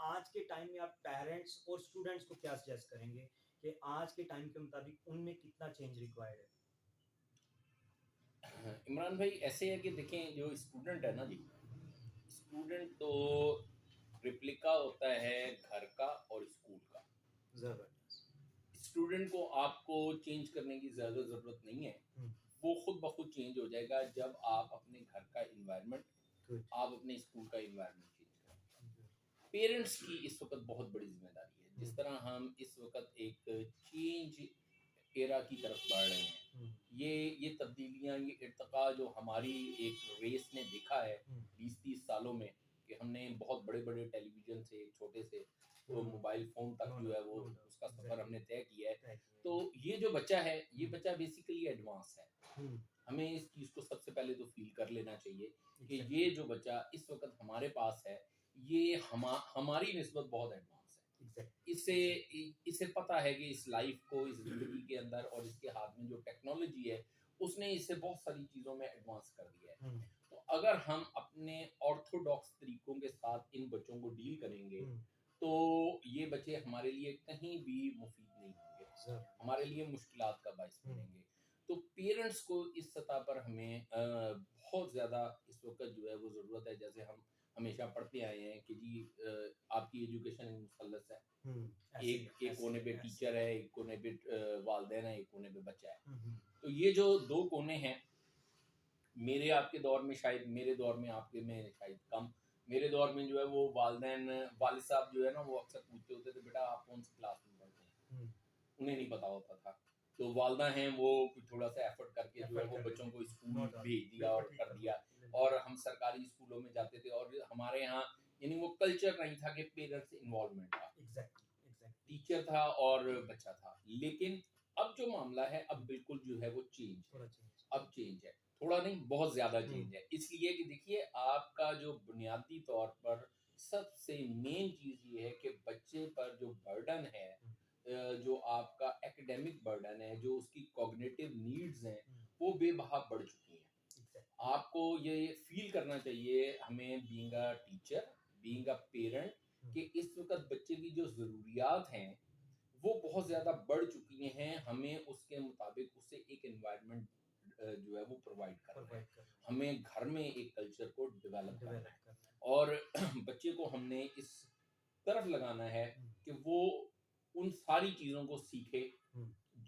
आज के टाइम में आप पेरेंट्स और स्टूडेंट्स को क्या सजेस्ट करेंगे कि आज के टाइम के मुताबिक उनमें कितना चेंज रिक्वायर्ड है? इमरान भाई ऐसे है कि देखें, जो स्टूडेंट है ना जी, स्टूडेंट तो रिप्लिका होता है घर का और स्कूल का। जबरदस्त। स्टूडेंट को आपको चेंज करने की ज़्यादा ज़रूरत नहीं है, वो खुद ब खुद चेंज हो जाएगा जब आप अपने घर का इन्वायरमेंट, आप अपने स्कूल का इन्वायरमेंट चेंज करें। पेरेंट्स की इस वक्त बहुत बड़ी जिम्मेदारी है। जिस तरह हम इस वक्त एक चेंज एरा की तरफ बढ़ रहे हैं, ये तब्दीलियाँ, ये इर्तिका जो हमारी एक रेस ने देखा है 20-30 सालों में, कि हमने बहुत बड़े बड़े टेलीविज़न से छोटे से तो मोबाइल फ़ोन तक जो है वो उसका सफ़र हमने तय किया है। तो ये जो बच्चा है, ये बच्चा बेसिकली एडवांस है। हमें इस चीज़ को सबसे पहले तो फ़ील कर लेना चाहिए कि ये जो बच्चा इस वक़्त हमारे पास है, ये हमारी निस्बत बहुत एडवांस है। इसे पता है कि इस लाइफ को, इस ज़िंदगी के अंदर और इसके हाथ में जो टेक्नोलॉजी है, उसने इसे बहुत सारी चीज़ों में एडवांस कर दिया है। तो अगर हम अपने ऑर्थोडॉक्स तरीकों के साथ इन बच्चों को डील करेंगे, तो ये बच्चे हमारे लिए कहीं भी मुफीद नहीं होंगे, हमारे लिए मुश्किलात का बाइस बनेंगे। तो पेरेंट्स को इस सतह पर हमें बहुत ज़्यादा इस वक्त जो है वो ज़रूरत है। जैसे हम हमेशा पढ़ते आए हैं कि जी आपकी एजुकेशन मुसल्लस है, एक कोने पे टीचर है, एक कोने पे वालिदैन है, एक कोने पे बच्चा है। तो ये जो दो कोने हैं, मेरे आपके दौर में शायद, मेरे दौर में आपके में शायद कम, मेरे दौर में जो है वो वालिदैन, वालिद साहब जो है ना, वो अक्सर पूछते होते थे, बेटा आप कौन सी क्लास में पढ़ते हैं, उन्हें नहीं पता होता था। तो वालदा हैं, वो थोड़ा सा एफर्ट करके जो है वो बच्चों को स्कूल भेज दिया और कर दिया। और हम सरकारी स्कूलों में जाते थे और हमारे यहाँ यानी वो कल्चर नहीं था कि पेरेंट्स इन्वॉल्वमेंट था, टीचर था और बच्चा था। लेकिन अब जो मामला है, अब बिल्कुल जो है वो चेंज है, अब चेंज है, थोड़ा नहीं बहुत ज़्यादा चेंज है। इसलिए कि देखिए, आपका जो बुनियादी तौर पर सबसे मेन चीज़ ये है कि बच्चे पर जो बर्डन है, जो आपका एकेडमिक बर्डन है, जो उसकी कॉग्निटिव नीड्स हैं, वो बेबहा बढ़ चुकी हैं। आपको ये फील करना चाहिए, हमें being a teacher, being a parent, कि इस वक्त बच्चे की जो ज़रूरियात हैं वो बहुत ज़्यादा बढ़ चुकी हैं। हमें उसके मुताबिक उसे एक एनवायरनमेंट जो है वो प्रोवाइड करना है। हमें घर में एक कल्चर को डेवलप करना है और बच्चे को हमने इस तरफ लगाना है कि वो उन सारी चीज़ों को सीखे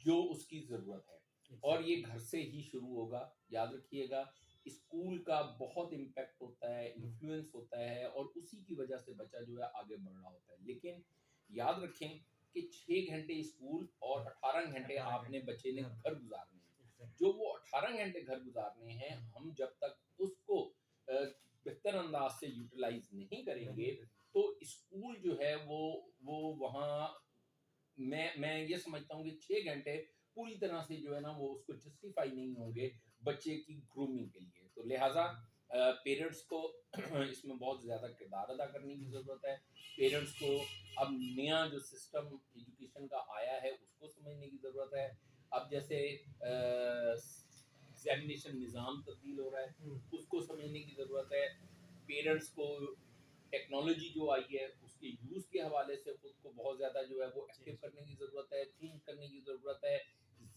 जो उसकी ज़रूरत है। और ये घर से ही शुरू होगा। याद रखिएगा, स्कूल का बहुत इम्पैक्ट होता है, इन्फ्लुएंस होता है और उसी की वजह से बच्चा जो है आगे बढ़ रहा होता है। लेकिन याद रखें कि 6 घंटे स्कूल और 18 घंटे आपने बच्चे ने घर गुजारने हैं। जो वो 18 घंटे घर गुजारने हैं, हम जब तक उसको बेहतर अंदाज से यूटिलाइज नहीं करेंगे, तो स्कूल जो है वो वहाँ, मैं ये समझता हूँ कि 6 घंटे पूरी तरह से जो है ना वो उसको जस्टिफाई नहीं होंगे बच्चे की ग्रूमिंग के लिए। तो लिहाजा पेरेंट्स को इसमें बहुत ज़्यादा किरदार अदा करने की ज़रूरत है। पेरेंट्स को अब नया जो सिस्टम एजुकेशन का आया है उसको समझने की ज़रूरत है। अब जैसे एग्जामिनेशन निज़ाम तब्दील हो रहा है, उसको समझने की ज़रूरत है। पेरेंट्स को टेक्नोलॉजी जो आई है उसके यूज़ के हवाले से खुद को बहुत ज़्यादा जो है वो एक्टिव करने की ज़रूरत है, चेंज करने की ज़रूरत है,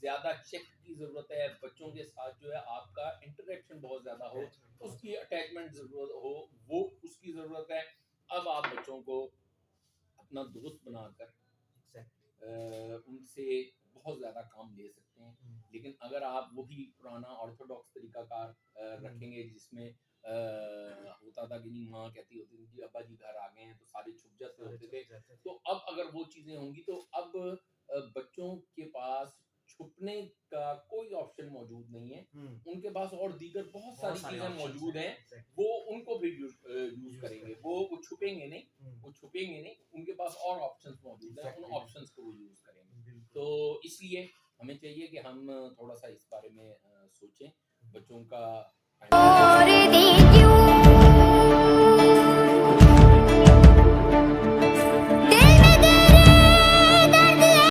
ज़्यादा चेक की ज़रूरत है। बच्चों के साथ जो है आपका इंटरेक्शन बहुत ज़्यादा हो, उसकी अटैचमेंट ज़रूरत हो, वो उसकी ज़रूरत है। अब आप बच्चों को अपना दोस्त बनाकर उनसे बहुत ज़्यादा काम ले सकते हैं। लेकिन अगर आप वही पुराना ऑर्थोडॉक्स तरीकाकार रखेंगे, जिसमें होता था कि नहीं, माँ कहती होती थी कि अब्बा जी घर आ गए हैं, तो सारे छुप जाते होते थे। तो अब अगर वो चीज़ें होंगी, तो अब बच्चों के पास छुपने का कोई ऑप्शन मौजूद नहीं है। उनके पास और दीगर बहुत सारी चीज़ें मौजूद हैं, वो उनको भी यूज़ करेंगे। वो छुपेंगे नहीं, उनके पास और ऑप्शंस मौजूद हैं, उन ऑप्शंस को वो यूज़ करेंगे। तो इसलिए हमें चाहिए कि हम थोड़ा सा इस बारे में सोचें, बच्चों का